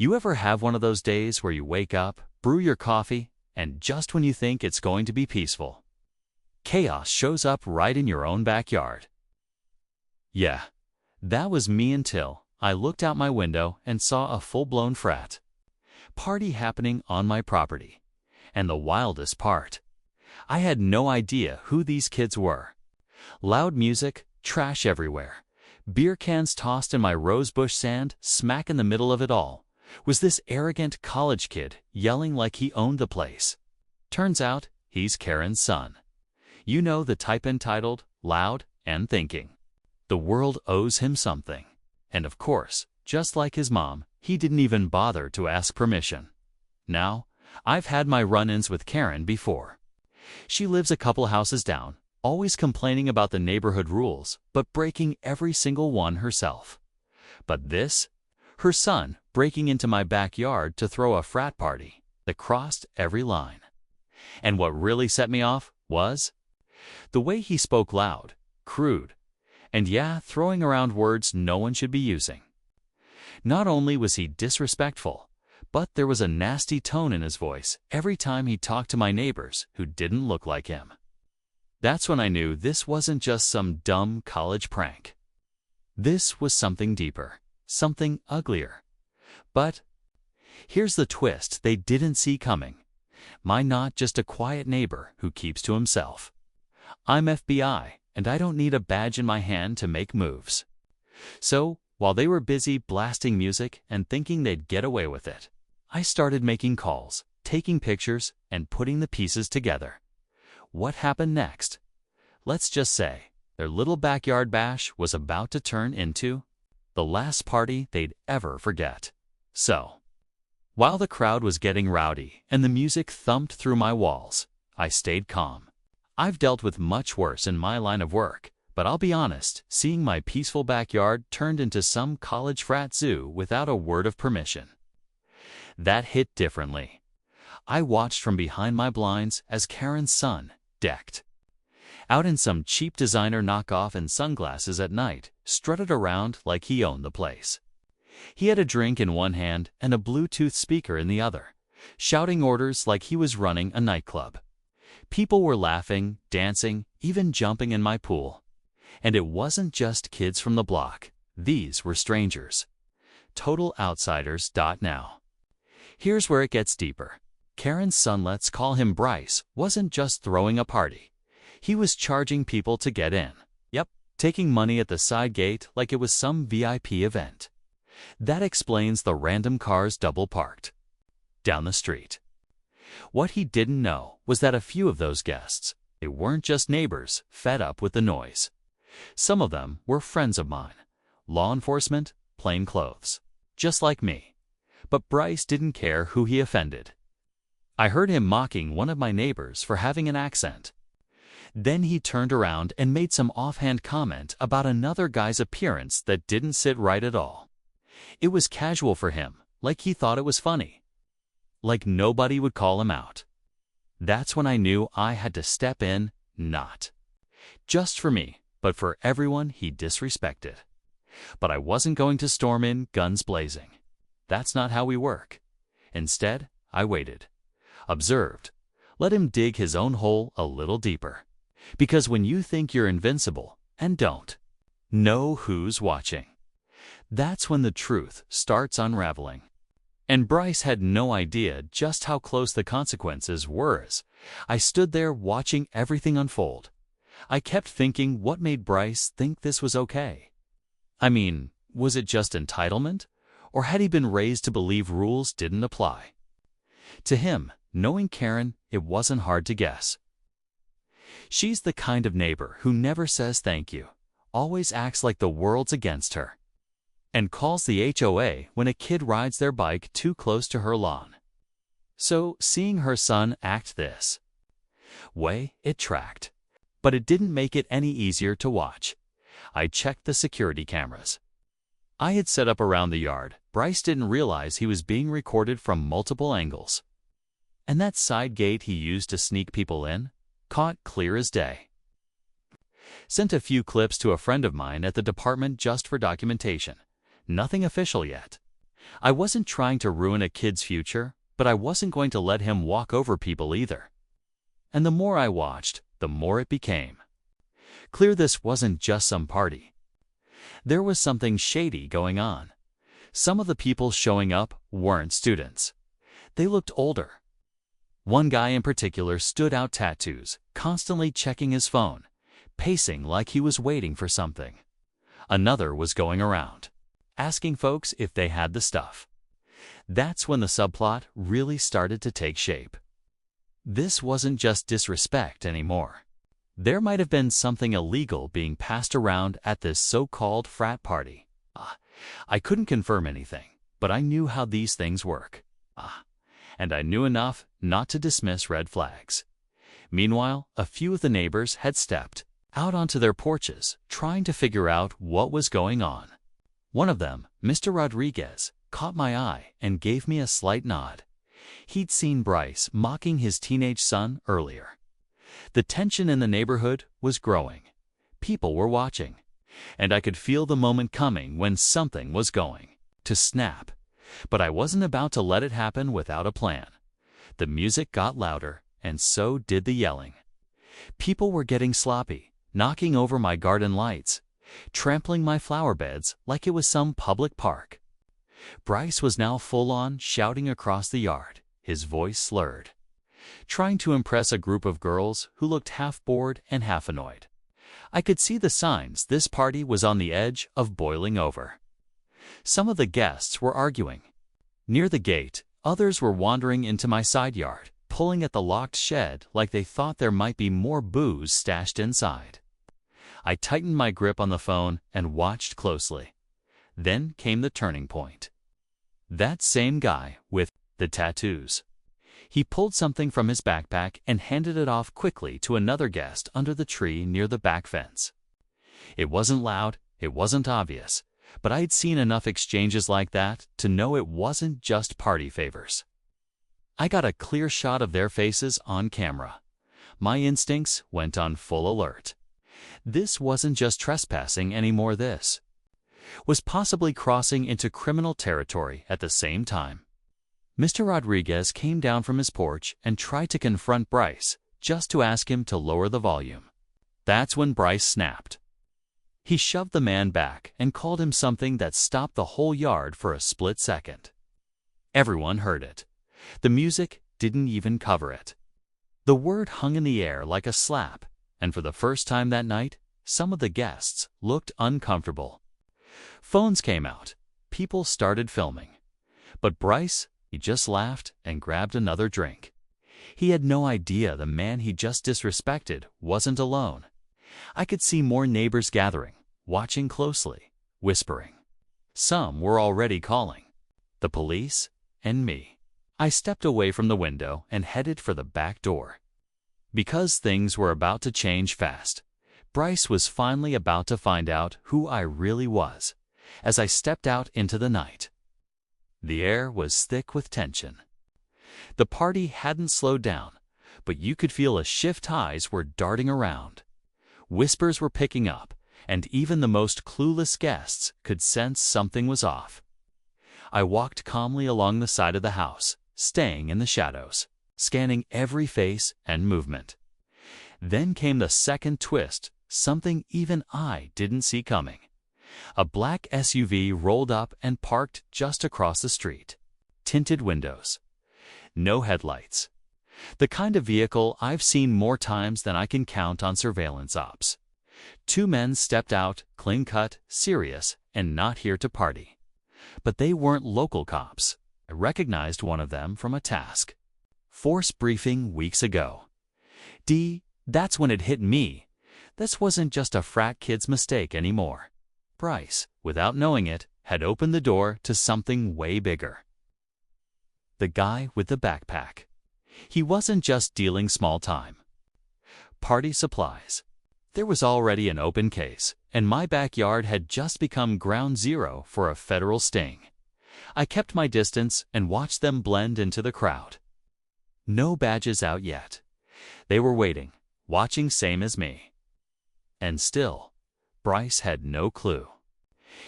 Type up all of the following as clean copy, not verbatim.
You ever have one of those days where you wake up, brew your coffee, and just when you think it's going to be peaceful, chaos shows up right in your own backyard? Yeah, that was me until I looked out my window and saw a full-blown frat party happening on my property. And the wildest part, I had no idea who these kids were. Loud music, trash everywhere, beer cans tossed in my rosebush sand, smack in the middle of it all was this arrogant college kid yelling like he owned the place. Turns out, he's Karen's son. You know, the type entitled, loud, and thinking the world owes him something. And of course, just like his mom, he didn't even bother to ask permission. Now, I've had my run-ins with Karen before. She lives a couple houses down, always complaining about the neighborhood rules, but breaking every single one herself. But this, her son breaking into my backyard to throw a frat party that crossed every line. And what really set me off was the way he spoke loud, crude, and yeah, throwing around words no one should be using. Not only was he disrespectful, but there was a nasty tone in his voice every time he talked to my neighbors who didn't look like him. That's when I knew this wasn't just some dumb college prank. This was something deeper, something uglier. But here's the twist they didn't see coming. I'm not just a quiet neighbor who keeps to himself. I'm FBI, and I don't need a badge in my hand to make moves. So, while they were busy blasting music and thinking they'd get away with it, I started making calls, taking pictures, and putting the pieces together. What happened next? Let's just say their little backyard bash was about to turn into the last party they'd ever forget. So, while the crowd was getting rowdy and the music thumped through my walls, I stayed calm. I've dealt with much worse in my line of work, but I'll be honest, seeing my peaceful backyard turned into some college frat zoo without a word of permission, that hit differently. I watched from behind my blinds as Karen's son, decked out in some cheap designer knockoff and sunglasses at night, strutted around like he owned the place. He had a drink in one hand and a Bluetooth speaker in the other, shouting orders like he was running a nightclub. People were laughing, dancing, even jumping in my pool. And it wasn't just kids from the block. These were strangers. Total outsiders. Now, here's where it gets deeper. Karen's son, let's call him Bryce, wasn't just throwing a party. He was charging people to get in. Yep, taking money at the side gate like it was some VIP event. That explains the random cars double parked down the street. What he didn't know was that a few of those guests, they weren't just neighbors fed up with the noise. Some of them were friends of mine, law enforcement, plain clothes, just like me. But Bryce didn't care who he offended. I heard him mocking one of my neighbors for having an accent. Then he turned around and made some offhand comment about another guy's appearance that didn't sit right at all. It was casual for him, like he thought it was funny. Like nobody would call him out. That's when I knew I had to step in, not just for me, but for everyone he disrespected. But I wasn't going to storm in guns blazing. That's not how we work. Instead, I waited, observed, let him dig his own hole a little deeper. Because when you think you're invincible and don't know who's watching, that's when the truth starts unraveling. And Bryce had no idea just how close the consequences were as I stood there watching everything unfold. I kept thinking, what made Bryce think this was okay? I mean, was it just entitlement? Or had he been raised to believe rules didn't apply? To him, knowing Karen, it wasn't hard to guess. She's the kind of neighbor who never says thank you, always acts like the world's against her, and calls the HOA when a kid rides their bike too close to her lawn. So, seeing her son act this way, it tracked. But it didn't make it any easier to watch. I checked the security cameras I had set up around the yard. Bryce didn't realize he was being recorded from multiple angles. And that side gate he used to sneak people in, caught clear as day. Sent a few clips to a friend of mine at the department just for documentation. Nothing official yet. I wasn't trying to ruin a kid's future, but I wasn't going to let him walk over people either. And the more I watched, the more it became clear this wasn't just some party. There was something shady going on. Some of the people showing up weren't students. They looked older. One guy in particular stood out, tattoos, constantly checking his phone, pacing like he was waiting for something. Another was going around, asking folks if they had the stuff. That's when the subplot really started to take shape. This wasn't just disrespect anymore. There might have been something illegal being passed around at this so-called frat party. I couldn't confirm anything, but I knew how these things work. And I knew enough not to dismiss red flags. Meanwhile, a few of the neighbors had stepped out onto their porches, trying to figure out what was going on. One of them, Mr. Rodriguez, caught my eye and gave me a slight nod. He'd seen Bryce mocking his teenage son earlier. The tension in the neighborhood was growing. People were watching, and I could feel the moment coming when something was going to snap. But I wasn't about to let it happen without a plan. The music got louder, and so did the yelling. People were getting sloppy, knocking over my garden lights, trampling my flower beds like it was some public park. Bryce was now full-on shouting across the yard, his voice slurred, trying to impress a group of girls who looked half bored and half annoyed. I could see the signs this party was on the edge of boiling over. Some of the guests were arguing. Near the gate, others were wandering into my side yard, pulling at the locked shed like they thought there might be more booze stashed inside. I tightened my grip on the phone and watched closely. Then came the turning point. That same guy with the tattoos. He pulled something from his backpack and handed it off quickly to another guest under the tree near the back fence. It wasn't loud, it wasn't obvious, but I'd seen enough exchanges like that to know it wasn't just party favors. I got a clear shot of their faces on camera. My instincts went on full alert. This wasn't just trespassing anymore. This was possibly crossing into criminal territory at the same time. Mr. Rodriguez came down from his porch and tried to confront Bryce, just to ask him to lower the volume. That's when Bryce snapped. He shoved the man back and called him something that stopped the whole yard for a split second. Everyone heard it. The music didn't even cover it. The word hung in the air like a slap, and for the first time that night, some of the guests looked uncomfortable. Phones came out. People started filming. But Bryce, he just laughed and grabbed another drink. He had no idea the man he just disrespected wasn't alone. I could see more neighbors gathering, watching closely, whispering. Some were already calling the police and me. I stepped away from the window and headed for the back door. Because things were about to change fast. Bryce was finally about to find out who I really was as I stepped out into the night. The air was thick with tension. The party hadn't slowed down, but you could feel a shift. Highs were darting around. Whispers were picking up, and even the most clueless guests could sense something was off. I walked calmly along the side of the house, staying in the shadows, scanning every face and movement. Then came the second twist, something even I didn't see coming. A black SUV rolled up and parked just across the street. Tinted windows. No headlights. The kind of vehicle I've seen more times than I can count on surveillance ops. Two men stepped out, clean-cut, serious, and not here to party. But they weren't local cops. I recognized one of them from a task force briefing weeks ago. That's when it hit me. This wasn't just a frat kid's mistake anymore. Bryce, without knowing it, had opened the door to something way bigger. The guy with the backpack. He wasn't just dealing small time. Party supplies. There was already an open case, and my backyard had just become ground zero for a federal sting. I kept my distance and watched them blend into the crowd. No badges out yet. They were waiting, watching same as me. And still, Bryce had no clue.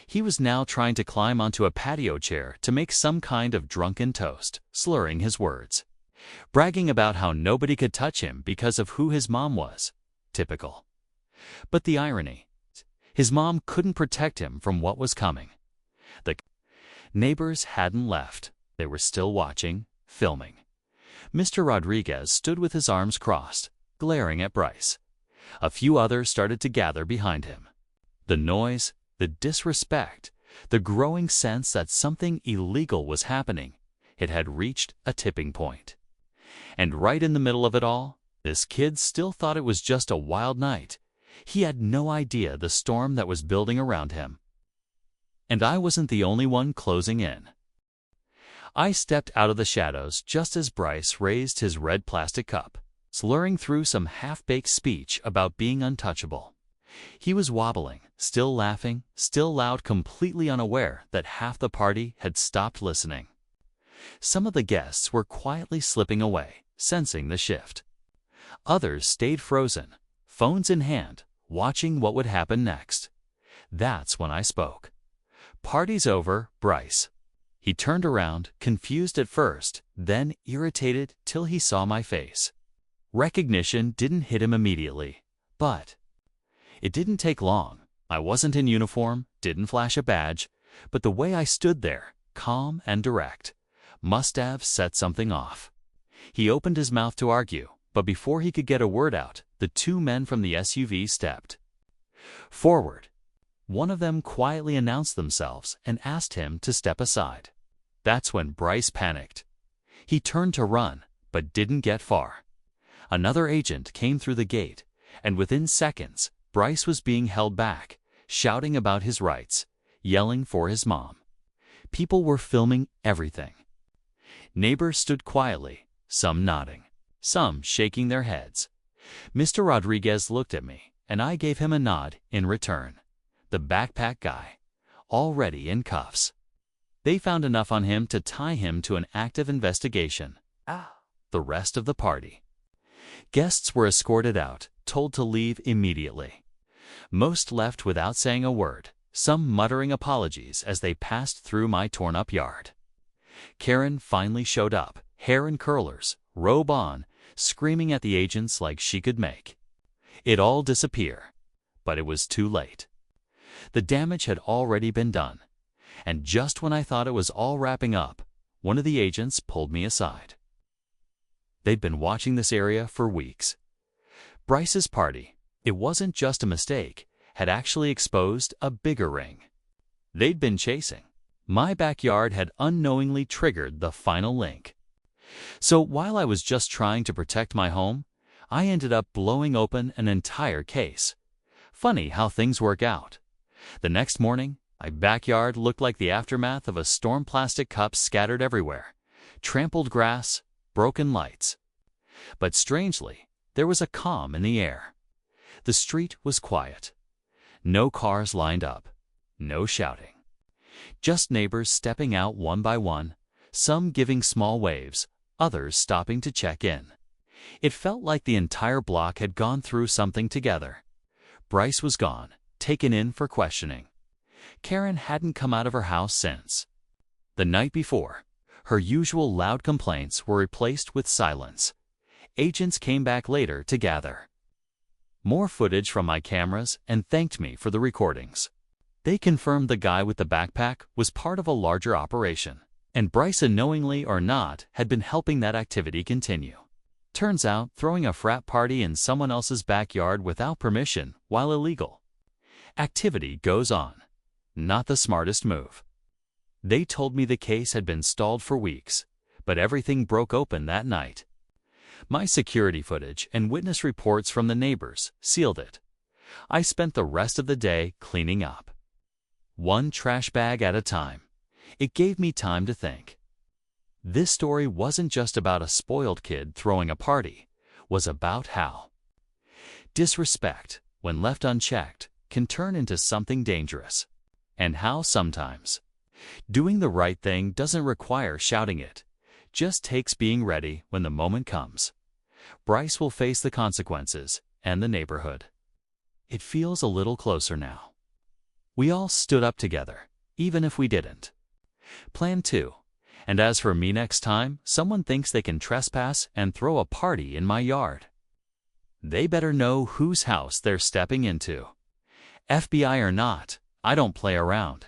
He was now trying to climb onto a patio chair to make some kind of drunken toast, slurring his words, bragging about how nobody could touch him because of who his mom was. Typical. But the irony, his mom couldn't protect him from what was coming. The neighbors hadn't left. They were still watching, filming. Mr. Rodriguez stood with his arms crossed, glaring at Bryce. A few others started to gather behind him. The noise, the disrespect, the growing sense that something illegal was happening. It had reached a tipping point. And right in the middle of it all, this kid still thought it was just a wild night. He had no idea the storm that was building around him. And I wasn't the only one closing in. I stepped out of the shadows just as Bryce raised his red plastic cup, slurring through some half-baked speech about being untouchable. He was wobbling, still laughing, still loud, completely unaware that half the party had stopped listening. Some of the guests were quietly slipping away, sensing the shift. Others stayed frozen, phones in hand, watching what would happen next. That's when I spoke. "Party's over, Bryce." He turned around, confused at first, then irritated till he saw my face. Recognition didn't hit him immediately, but it didn't take long. I wasn't in uniform, didn't flash a badge, but the way I stood there, calm and direct, must have set something off. He opened his mouth to argue, but before he could get a word out, the two men from the SUV stepped forward. One of them quietly announced themselves and asked him to step aside. That's when Bryce panicked. He turned to run, but didn't get far. Another agent came through the gate, and within seconds, Bryce was being held back, shouting about his rights, yelling for his mom. People were filming everything. Neighbors stood quietly, some nodding, some shaking their heads. Mr. Rodriguez looked at me, and I gave him a nod in return. The backpack guy, already in cuffs. They found enough on him to tie him to an active investigation. The rest of the party. Guests were escorted out, told to leave immediately. Most left without saying a word, some muttering apologies as they passed through my torn-up yard. Karen finally showed up, hair in curlers, robe on, screaming at the agents like she could make it all disappear. But it was too late. The damage had already been done, and just when I thought it was all wrapping up, one of the agents pulled me aside. They'd been watching this area for weeks. Bryce's party, it wasn't just a mistake, had actually exposed a bigger ring. They'd been chasing. My backyard had unknowingly triggered the final link. So while I was just trying to protect my home, I ended up blowing open an entire case. Funny how things work out. The next morning, my backyard looked like the aftermath of a storm. Plastic cups scattered everywhere, trampled grass, broken lights. But strangely, there was a calm in the air. The street was quiet. No cars lined up, no shouting. Just neighbors stepping out one by one, some giving small waves, others stopping to check in. It felt like the entire block had gone through something together. Bryce was gone, taken in for questioning. Karen hadn't come out of her house since. The night before, her usual loud complaints were replaced with silence. Agents came back later to gather more footage from my cameras and thanked me for the recordings. They confirmed the guy with the backpack was part of a larger operation, and Bryce, unknowingly or not, had been helping that activity continue. Turns out, throwing a frat party in someone else's backyard without permission, while illegal activity goes on. Not the smartest move. They told me the case had been stalled for weeks, but everything broke open that night. My security footage and witness reports from the neighbors sealed it. I spent the rest of the day cleaning up, one trash bag at a time. It gave me time to think. This story wasn't just about a spoiled kid throwing a party, was about how disrespect, when left unchecked, can turn into something dangerous, and how sometimes doing the right thing doesn't require shouting it, just takes being ready when the moment comes. Bryce will face the consequences, and the neighborhood. It feels a little closer now. We all stood up together, even if we didn't. Plan 2. And as for me, next time someone thinks they can trespass and throw a party in my yard, they better know whose house they're stepping into. FBI or not, I don't play around.